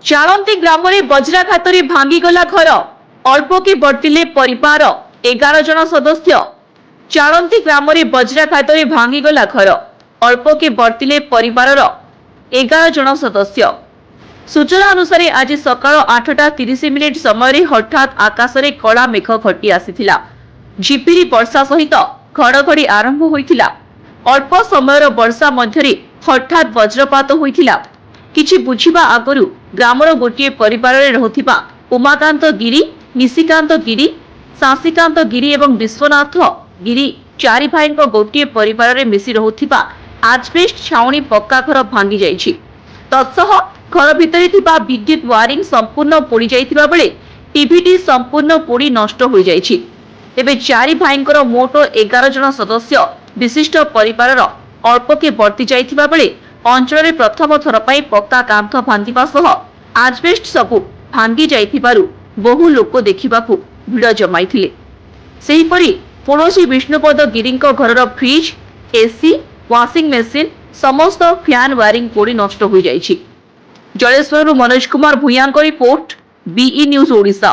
ଚାଳନ୍ତି ଗ୍ରାମରେ ବଜ୍ରାଘାତରେ ଭାଙ୍ଗିଗଲା ଘର, ଅଳ୍ପକେ ବର୍ତ୍ତିଲେ ପରିବାର 11 ଜଣ ସଦସ୍ୟ। ଚାଳନ୍ତି ଗ୍ରାମରେ ବଜ୍ରାଘାତରେ ଭାଙ୍ଗିଗଲା ଘର, ଅଳ୍ପକେ ବର୍ତ୍ତିଲେ ପରିବାରର 11 ଜଣ ସଦସ୍ୟ। ସୂଚନା ଅନୁସାରେ ଆଜି ସକାଳ 8:30 ସମୟରେ ହଠାତ୍ ଆକାଶରେ କଳା ମେଘ ଘଟି ଆସିଥିଲା। ଝିପିରି ବର୍ଷା ସହିତ ଘଡ଼ଘଡ଼ି ଆରମ୍ଭ ହୋଇଥିଲା। ଅଳ୍ପ ସମୟର ବର୍ଷା ମଧ୍ୟରେ ହଠାତ୍ ବଜ୍ରପାତ ହୋଇଥିଲା। କିଛି ବୁଝିବା ଆଗରୁ ଗ୍ରାମର ଗୋଟିଏ ପରିବାରରେ ରହୁଥିବା ଉମାକାନ୍ତ ଗିରି, ନିଶିକାନ୍ତ ଗିରି, ଶାଶିକାନ୍ତ ଗିରି ଏବଂ ବିଶ୍ୱନାଥ ଗିରି ଚାରି ଭାଇଙ୍କ ଗୋଟିଏ ପରିବାରରେ ମିଶି ରହୁଥିବା ଆଜବେଷ୍ଟ ଛାଉଣି ପକ୍କା ଘର ଭାଙ୍ଗି ଯାଇଛି। ତତ୍ସହ ଘର ଭିତରେ ଥିବା ବିଦ୍ୟୁତ ୱାରିଂ ସମ୍ପୂର୍ଣ୍ଣ ପୋଡ଼ି ଯାଇଥିବା ବେଳେ ଟିଭିଟି ସମ୍ପୂର୍ଣ୍ଣ ପୋଡ଼ି ନଷ୍ଟ ହୋଇଯାଇଛି। ତେବେ ଚାରି ଭାଇଙ୍କର ମୋଟ 11 ଜଣ ସଦସ୍ୟ ବିଶିଷ୍ଟ ପରିବାରର ଅଳ୍ପକେ ବର୍ତ୍ତି ଯାଇଥିବା ବେଳେ ଅଞ୍ଚଳରେ ପ୍ରଥମ ଥର ପାଇଁ ପକ୍କା କାନ୍ଥ ଭାଙ୍ଗିବା ସହ ଆଜବେଷ୍ଟ ସବୁ ଭାଙ୍ଗି ଯାଇଥିବାରୁ ବହୁ ଲୋକ ଦେଖିବାକୁ ଭିଡ଼ ଜମାଇଥିଲେ। ସେହିପରି ପଡ଼ୋଶୀ ବିଷ୍ଣୁପଦ ଗିରିଙ୍କ ଘରର ଫ୍ରିଜ, ଏସି, ୱାସିଂ ମେସିନ ସମସ୍ତ ଫ୍ୟାନ ୱାରିଂ ପୋଡ଼ି ନଷ୍ଟ ହୋଇଯାଇଛି। ଜଳେଶ୍ୱରରୁ ମନୋଜ କୁମାର ଭୂୟାଙ୍କ ରିପୋର୍ଟ, BE ନ୍ୟୁଜ ଓଡ଼ିଶା।